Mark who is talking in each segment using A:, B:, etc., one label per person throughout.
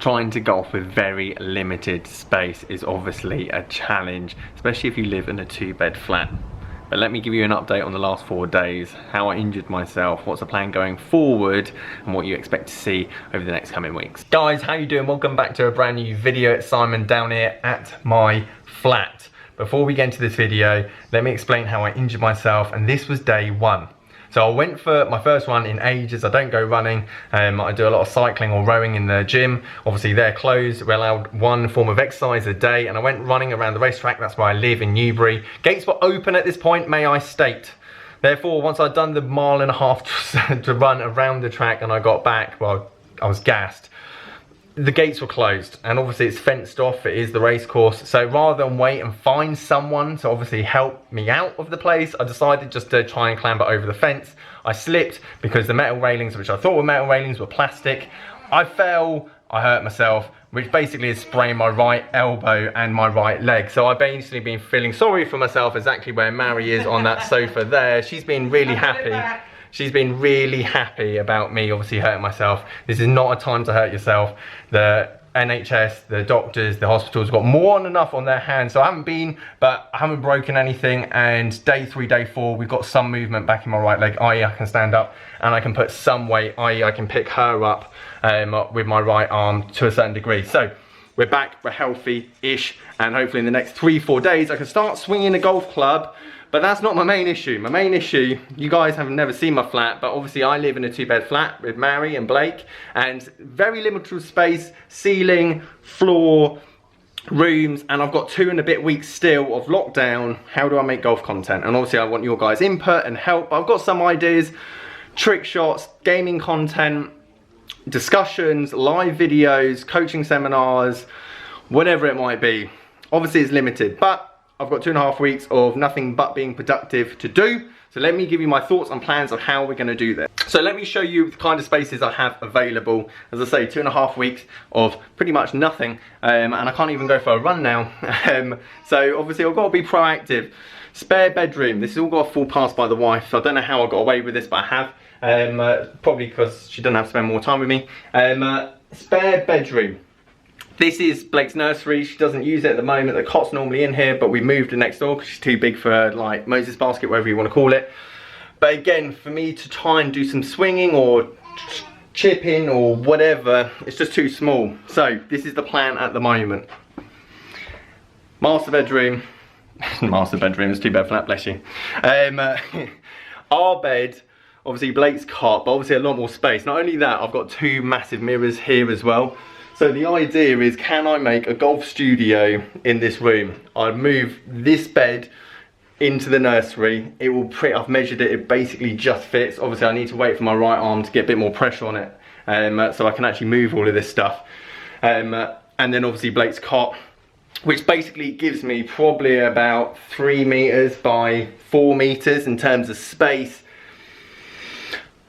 A: trying to golf with very limited space is obviously a challenge, especially if you live in a 2-bed flat. But let me give you an update on the last 4 days, how I injured myself, what's the plan going forward, and what you expect to see over the next coming weeks. Guys, how you doing? Welcome back to a brand new video. It's Simon down here at my flat. Before we get into this video, let me explain how I injured myself, and this was day 1. So I went for my first run in ages. I don't go running. I do a lot of cycling or rowing in the gym. Obviously they're closed. We're allowed one form of exercise a day, and I went running around the racetrack. That's where I live in Newbury. Gates were open at this point, may I state. Therefore, once I'd done the 1.5 miles to run around the track and I got back, well, I was gassed. The gates were closed, and obviously it's fenced off. It is the race course, so rather than wait and find someone to obviously help me out of the place, I decided just to try and clamber over the fence. I slipped because the metal railings, which I thought were metal railings, were plastic. I fell, I hurt myself, which basically is spraying my right elbow and my right leg. So I've basically been feeling sorry for myself, exactly where Mary is on that sofa there. She's been really happy. She's been really happy about me obviously hurting myself. This is not a time to hurt yourself. The NHS, the doctors, the hospitals got more than enough on their hands. So I haven't been, but I haven't broken anything. And day 3, day 4, we've got some movement back in my right leg, i.e. I can stand up and I can put some weight, i.e. I can pick her up with my right arm to a certain degree. So we're back, we're healthy-ish, and hopefully in the next 3-4 days I can start swinging a golf club. But that's not my main issue. My main issue, you guys have never seen my flat, but obviously I live in a 2-bed flat with Mary and Blake, and very limited space, ceiling, floor, rooms, and I've got 2 and a bit weeks still of lockdown. How do I make golf content? And obviously I want your guys' input and help. I've got some ideas, trick shots, gaming content, discussions, live videos, coaching seminars, whatever it might be. Obviously it's limited, but I've got 2.5 weeks of nothing but being productive to do. So let me give you my thoughts and plans of how we're going to do this. So let me show you the kind of spaces I have available. As I say, 2.5 weeks of pretty much nothing, and I can't even go for a run now. So obviously I've got to be proactive. Spare bedroom. This has all got a full pass by the wife. So I don't know how I got away with this, but I have. Probably because she doesn't have to spend more time with me. Spare bedroom. This is Blake's nursery. She doesn't use it at the moment. The cot's normally in here, but we moved her next door because she's too big for like Moses basket, whatever you want to call it. But again, for me to try and do some swinging or chipping or whatever, it's just too small. So this is the plan at the moment. Master bedroom. Master bedroom is 2-bed flat, bless you. Our bed, obviously Blake's cot, but obviously a lot more space. Not only that, I've got 2 massive mirrors here as well. So the idea is, can I make a golf studio in this room? I'd move this bed into the nursery. It will I've measured it, it basically just fits. Obviously I need to wait for my right arm to get a bit more pressure on it, so I can actually move all of this stuff. And then obviously Blake's cot, which basically gives me probably about 3 meters by 4 meters in terms of space.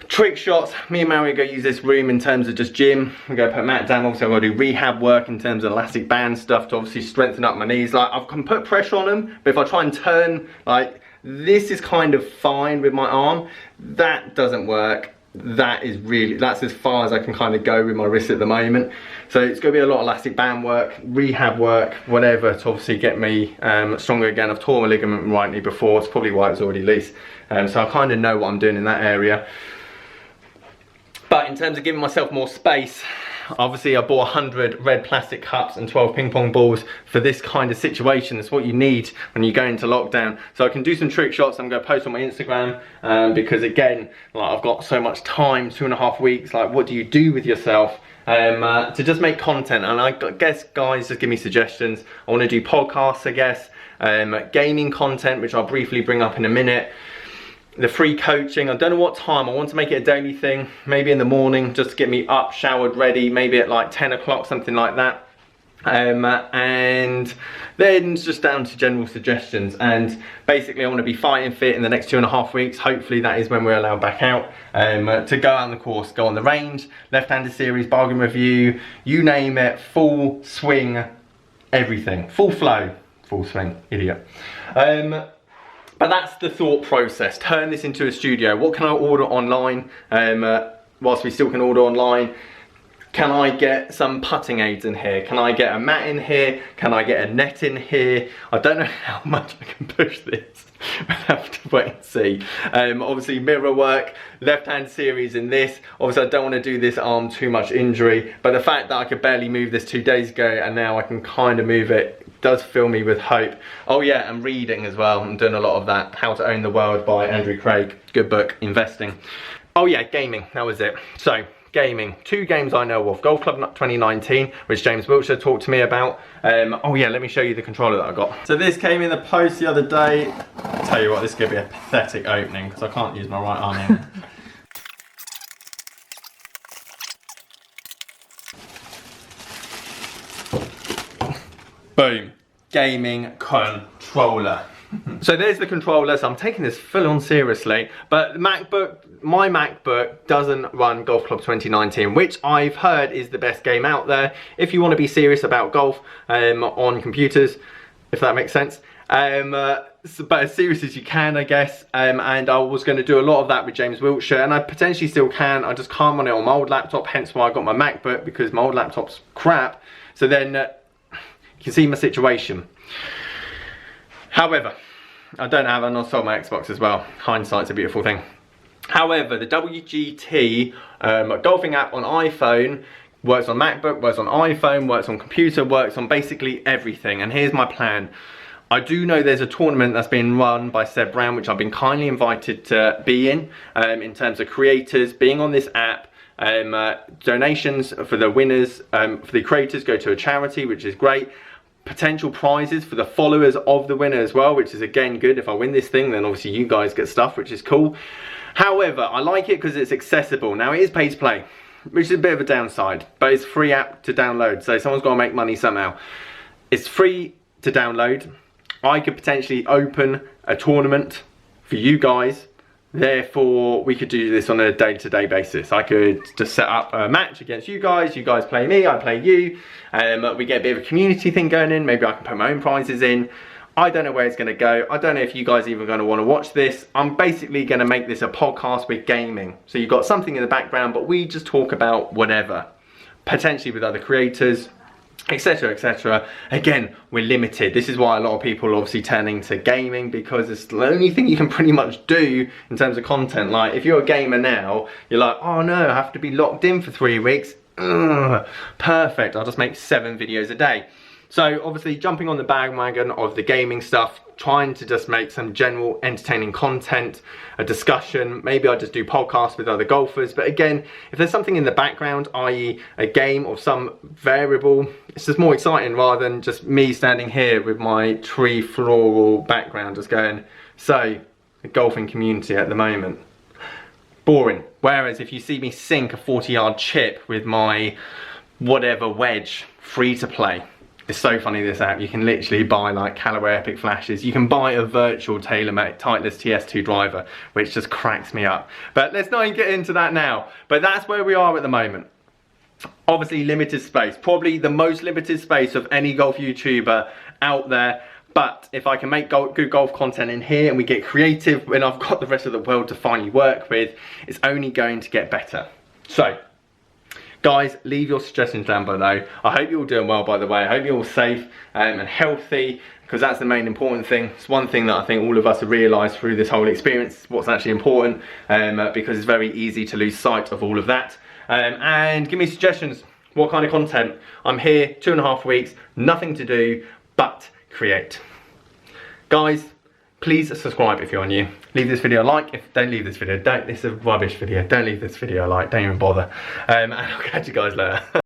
A: Trick shots, me and Mary go use this room in terms of just gym. We go put mat down. Obviously I've got to do rehab work in terms of elastic band stuff to obviously strengthen up my knees. Like, I can put pressure on them, but if I try and turn, like, this is kind of fine with my arm. That doesn't work. That's as far as I can kind of go with my wrist at the moment. So it's going to be a lot of elastic band work, rehab work, whatever, to obviously get me stronger again. I've torn my ligament in my right knee before. It's probably why it's already loose. So I kind of know what I'm doing in that area. But in terms of giving myself more space, obviously I bought 100 red plastic cups and 12 ping pong balls for this kind of situation. That's what you need when you go into lockdown. So I can do some trick shots. I'm going to post on my Instagram because again, like, I've got so much time, 2.5 weeks. Like, what do you do with yourself to just make content? And I guess, guys, just give me suggestions. I want to do podcasts, I guess, gaming content, which I'll briefly bring up in a minute. The free coaching, I don't know what time. I want to make it a daily thing, maybe in the morning, just to get me up, showered, ready, maybe at like 10 o'clock, something like that. And then it's just down to general suggestions. And basically I want to be fighting fit in the next 2.5 weeks. Hopefully that is when we're allowed back out to go out on the course, go on the range, left-handed series, bargain review, you name it, full swing, everything, full flow, full swing, idiot. But that's the thought process. Turn this into a studio. What can I order online whilst we still can order online? Can I get some putting aids in here? Can I get a mat in here? Can I get a net in here? I don't know how much I can push this. We'll have to wait and see. Obviously mirror work, left hand series in this. Obviously I don't want to do this arm too much injury, but the fact that I could barely move this 2 days ago and now I can kind of move it does fill me with hope. Oh yeah, and reading as well. I'm doing a lot of that. How to Own the World by Andrew Craig. Good book, investing. Oh yeah, gaming, that was it. So, gaming, 2 games I know of. Golf Club 2019, which James Wiltshire talked to me about. Oh yeah, let me show you the controller that I got. So this came in the post the other day. I'll tell you what, this is going to be a pathetic opening because I can't use my right arm in. Boom, gaming controller. So there's the controller, so I'm taking this full on seriously, but my MacBook doesn't run Golf Club 2019, which I've heard is the best game out there if you want to be serious about golf on computers, if that makes sense. But as serious as you can, I guess, and I was going to do a lot of that with James Wiltshire, and I potentially still can. I just can't run it on my old laptop, hence why I got my MacBook, because my old laptop's crap. So then you can see my situation. However, I don't have, and I sold my Xbox as well. Hindsight's a beautiful thing. However, the WGT golfing app on iPhone works on MacBook, works on iPhone, works on computer, works on basically everything. And here's my plan. I do know there's a tournament that's being run by Seb Brown, which I've been kindly invited to be in terms of creators being on this app. Donations for the winners, for the creators, go to a charity, which is great. Potential prizes for the followers of the winner as well, which is again good. If I win this thing, then obviously you guys get stuff, which is cool. However, I like it because it's accessible. Now it is pay to play, which is a bit of a downside, but it's a free app to download, so someone's got to make money somehow. It's free to download. I could potentially open a tournament for you guys. Therefore, we could do this on a day-to-day basis. I could just set up a match against you guys play me, I play you. We get a bit of a community thing going in. Maybe I can put my own prizes in. I don't know where it's going to go. I don't know if you guys are even going to want to watch this. I'm basically going to make this a podcast with gaming. So you've got something in the background, but we just talk about whatever. Potentially with other creators, etc, etc. Again, we're limited. This is why a lot of people are obviously turning to gaming, because it's the only thing you can pretty much do in terms of content. Like if you're a gamer now, you're like, oh no, I have to be locked in for 3 weeks. Ugh, perfect, I'll just make 7 videos a day. So obviously jumping on the bandwagon of the gaming stuff, trying to just make some general entertaining content, a discussion. Maybe I just do podcasts with other golfers, but again, if there's something in the background, i.e. a game of some variable, it's just more exciting rather than just me standing here with my tree floral background just going, so the golfing community at the moment, boring. Whereas if you see me sink a 40-yard chip with my whatever wedge, free to play. It's so funny, this app. You can literally buy like Callaway Epic Flashes. You can buy a virtual TaylorMade Titleist TS2 driver, which just cracks me up. But let's not even get into that now. But that's where we are at the moment. Obviously limited space. Probably the most limited space of any golf YouTuber out there. But if I can make good golf content in here and we get creative when I've got the rest of the world to finally work with, it's only going to get better. So, guys, leave your suggestions down below. I hope you're all doing well, by the way. I hope you're all safe and healthy, because that's the main important thing. It's one thing that I think all of us have realised through this whole experience, what's actually important, because it's very easy to lose sight of all of that. And give me suggestions. What kind of content? I'm here 2.5 weeks, nothing to do but create. Guys, please subscribe if you're new. Leave this video a like. Don't leave this video. This is a rubbish video. Don't leave this video a like. Don't even bother. And I'll catch you guys later.